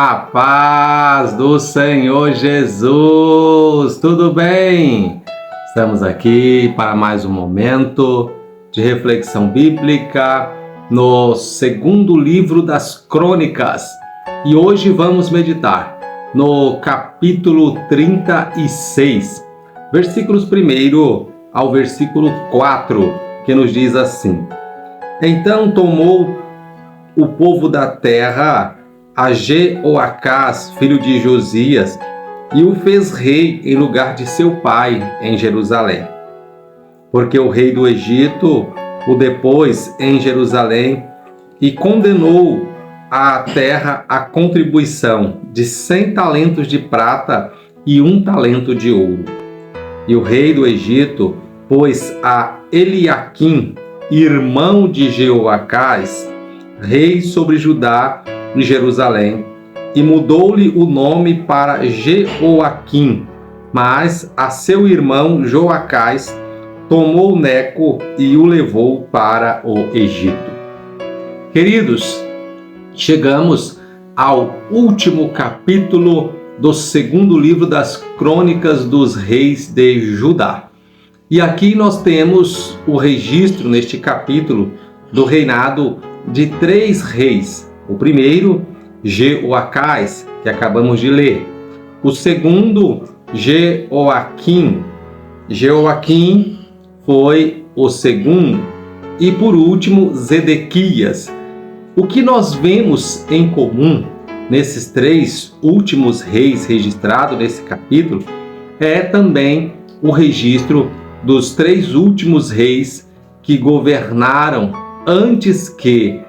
A paz do Senhor Jesus! Tudo bem? Estamos aqui para mais um momento de reflexão bíblica no segundo livro das Crônicas. E hoje vamos meditar no capítulo 36, versículos 1 ao versículo 4, que nos diz assim: Então tomou o povo da terra a Jeoacás, filho de Josias, e o fez rei em lugar de seu pai em Jerusalém. Porque o rei do Egito o depôs em Jerusalém e condenou à terra a contribuição de 100 talentos de prata e 1 talento de ouro. E o rei do Egito pôs a Eliaquim, irmão de Jeoacás, rei sobre Judá e Jerusalém, e mudou-lhe o nome para Jeoaquim, mas a seu irmão Joacás tomou Neco e o levou para o Egito. Queridos, chegamos ao último capítulo do segundo livro das Crônicas dos Reis de Judá. E aqui nós temos o registro, neste capítulo, do reinado de 3 reis. O primeiro, Jeoacás, que acabamos de ler. O segundo, Jeoaquim. Jeoaquim foi o segundo. E por último, Zedequias. O que nós vemos em comum nesses 3 últimos reis registrados nesse capítulo é também o registro dos 3 últimos reis que governaram antes que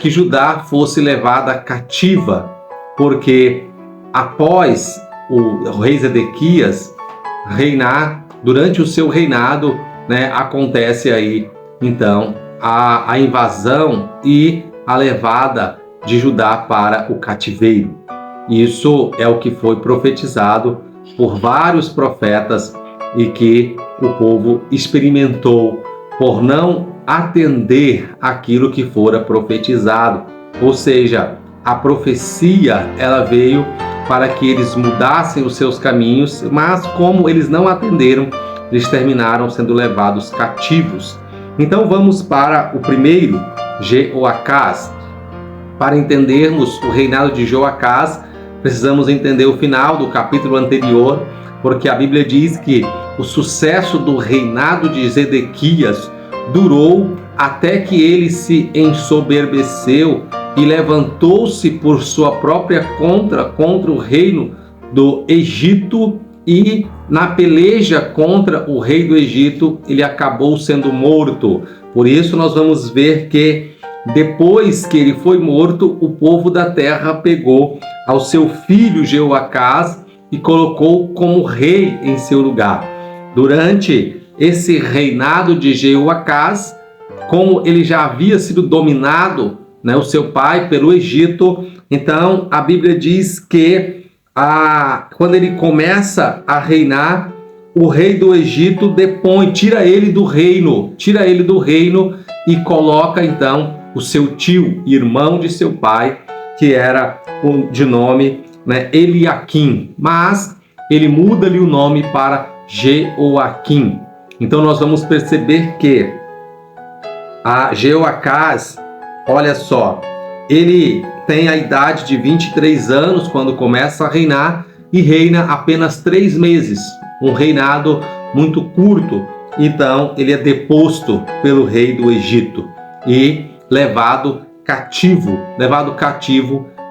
Judá fosse levada cativa, porque após o rei Zedequias reinar, durante o seu reinado, acontece aí então a invasão e a levada de Judá para o cativeiro. Isso é o que foi profetizado por vários profetas e que o povo experimentou por não atender aquilo que fora profetizado. Ou seja, a profecia ela veio para que eles mudassem os seus caminhos, mas como eles não atenderam, eles terminaram sendo levados cativos. Então vamos para o primeiro, Jeoacás. Para entendermos o reinado de Jeoacás, precisamos entender o final do capítulo anterior, porque a Bíblia diz que o sucesso do reinado de Zedequias durou até que ele se ensoberbeceu e levantou-se por sua própria contra o reino do Egito, e na peleja contra o rei do Egito ele acabou sendo morto. Por isso nós vamos ver que depois que ele foi morto, o povo da terra pegou ao seu filho Jeoacás e colocou como rei em seu lugar. Durante esse reinado de Jeoacás, como ele já havia sido dominado, o seu pai, pelo Egito, então a Bíblia diz que quando ele começa a reinar, o rei do Egito depõe, tira ele do reino e coloca então o seu tio, irmão de seu pai, que era de nome Eliaquim, mas ele muda-lhe o nome para Jeoaquim. Então nós vamos perceber que a Jeoacás, olha só, ele tem a idade de 23 anos quando começa a reinar e reina apenas 3 meses, um reinado muito curto. Então ele é deposto pelo rei do Egito e levado cativo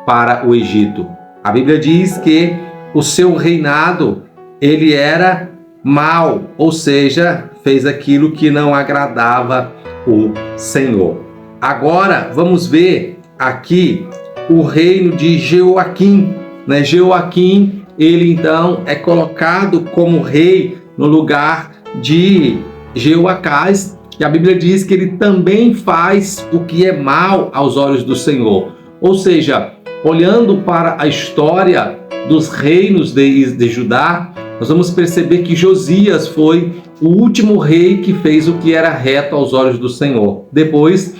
para o Egito. A Bíblia diz que o seu reinado ele era mau, ou seja, fez aquilo que não agradava o Senhor. Agora vamos ver aqui o reino de Jeoaquim. Jeoaquim, ele então é colocado como rei no lugar de Jeoacás, e a Bíblia diz que ele também faz o que é mal aos olhos do Senhor. Ou seja, olhando para a história dos reinos de Judá, nós vamos perceber que Josias foi o último rei que fez o que era reto aos olhos do Senhor. Depois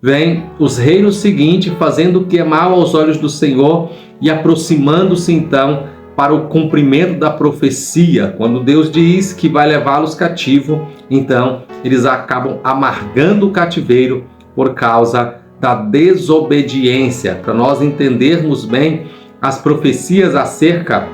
vem os reinos seguintes fazendo o que é mal aos olhos do Senhor e aproximando-se então para o cumprimento da profecia. Quando Deus diz que vai levá-los cativo, então eles acabam amargando o cativeiro por causa da desobediência. Para nós entendermos bem as profecias acerca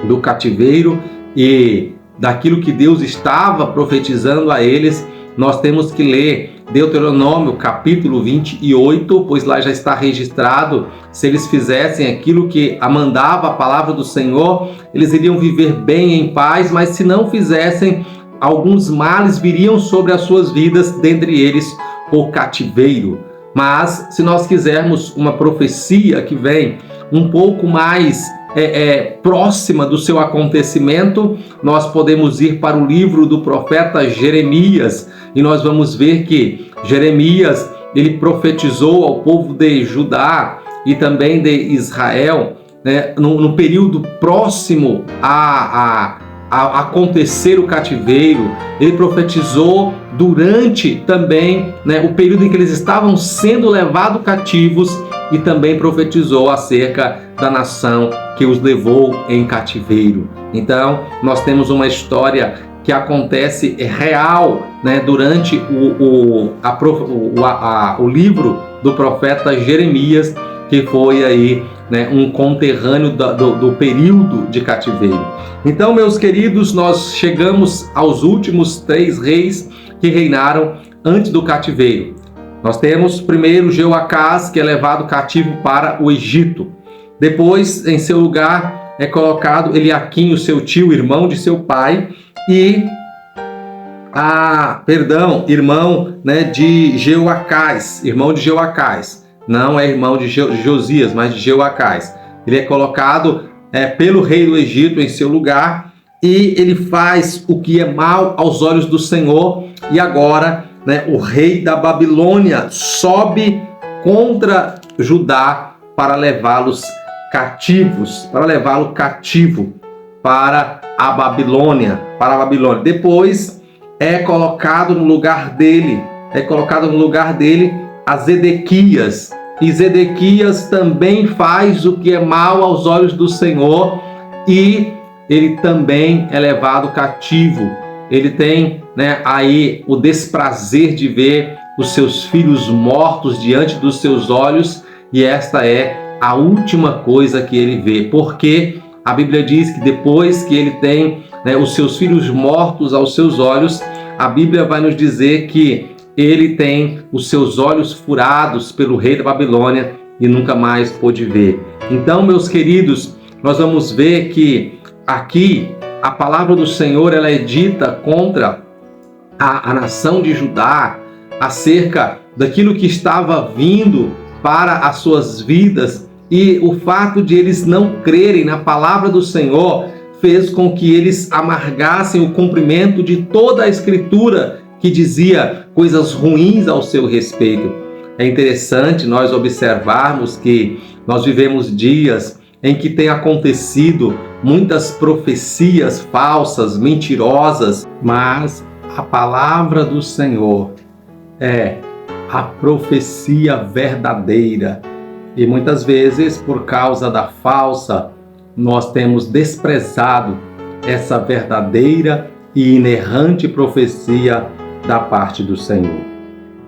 do cativeiro e daquilo que Deus estava profetizando a eles, nós temos que ler Deuteronômio capítulo 28, pois lá já está registrado, se eles fizessem aquilo que mandava a palavra do Senhor, eles iriam viver bem em paz, mas se não fizessem, alguns males viriam sobre as suas vidas, dentre eles o cativeiro. Mas se nós quisermos uma profecia que vem um pouco mais próxima do seu acontecimento, nós podemos ir para o livro do profeta Jeremias, e nós vamos ver que Jeremias, ele profetizou ao povo de Judá e também de Israel, né, no período próximo a acontecer o cativeiro. Ele profetizou durante também, né, o período em que eles estavam sendo levados cativos, e também profetizou acerca da nação que os levou em cativeiro. Então, nós temos uma história que acontece real, né, durante o livro do profeta Jeremias, que foi aí, né, um conterrâneo do período de cativeiro. Então, meus queridos, nós chegamos aos últimos 3 reis que reinaram antes do cativeiro. Nós temos primeiro Jeoacás, que é levado cativo para o Egito. Depois, em seu lugar, é colocado Eliaquim, o seu tio, irmão de seu pai, e irmão, né, de Jeoacás, irmão de Jeoacás. Não é irmão de Josias, mas de Jeoacás. Ele é colocado pelo rei do Egito em seu lugar, e ele faz o que é mal aos olhos do Senhor, e agora, né, o rei da Babilônia sobe contra Judá para levá-los cativos, para levá-lo cativo para a Babilônia, Depois é colocado no lugar dele a Zedequias, e Zedequias também faz o que é mal aos olhos do Senhor, e ele também é levado cativo. Ele tem, né, aí o desprazer de ver os seus filhos mortos diante dos seus olhos, e esta é a última coisa que ele vê, porque a Bíblia diz que depois que ele tem, né, os seus filhos mortos aos seus olhos, a Bíblia vai nos dizer que ele tem os seus olhos furados pelo rei da Babilônia e nunca mais pôde ver. Então, meus queridos, nós vamos ver que aqui a palavra do Senhor, ela é dita contra a nação de Judá, acerca daquilo que estava vindo para as suas vidas, e o fato de eles não crerem na palavra do Senhor fez com que eles amargassem o cumprimento de toda a Escritura que dizia coisas ruins ao seu respeito. É interessante nós observarmos que nós vivemos dias em que tem acontecido muitas profecias falsas, mentirosas, mas a palavra do Senhor é a profecia verdadeira. E muitas vezes, por causa da falsa, nós temos desprezado essa verdadeira e inerrante profecia da parte do Senhor.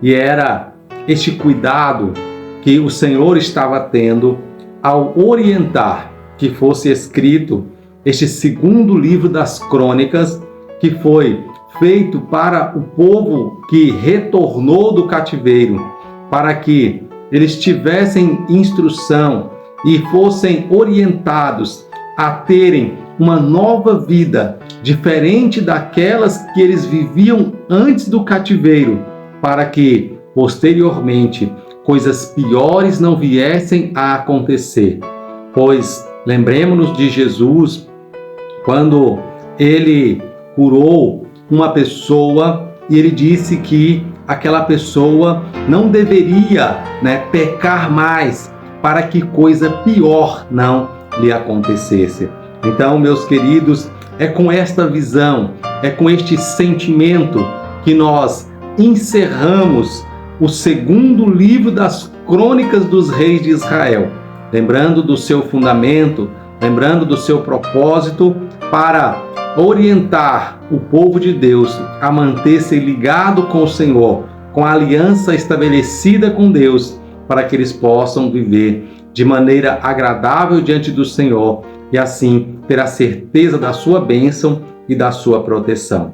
E era este cuidado que o Senhor estava tendo ao orientar que fosse escrito este segundo livro das Crônicas, que foi feito para o povo que retornou do cativeiro, para que eles tivessem instrução e fossem orientados a terem uma nova vida, diferente daquelas que eles viviam antes do cativeiro, para que, posteriormente, coisas piores não viessem a acontecer. Pois lembremos-nos de Jesus, quando ele curou uma pessoa e ele disse que aquela pessoa não deveria, pecar mais, para que coisa pior não lhe acontecesse. Então, meus queridos, é com esta visão, é com este sentimento que nós encerramos o segundo livro das crônicas dos reis de Israel, lembrando do seu fundamento, lembrando do seu propósito para orientar o povo de Deus a manter-se ligado com o Senhor, com a aliança estabelecida com Deus, para que eles possam viver de maneira agradável diante do Senhor e assim ter a certeza da sua bênção e da sua proteção.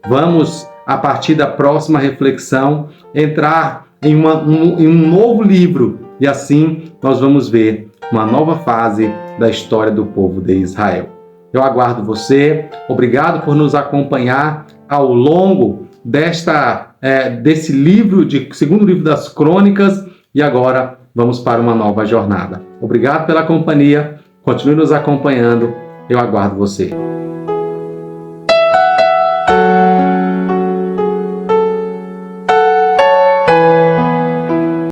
Vamos, a partir da próxima reflexão, entrar em um novo livro e assim nós vamos ver uma nova fase da história do povo de Israel. Eu aguardo você. Obrigado por nos acompanhar ao longo desse livro, segundo livro das Crônicas, e agora vamos para uma nova jornada. Obrigado pela companhia. Continue nos acompanhando. Eu aguardo você.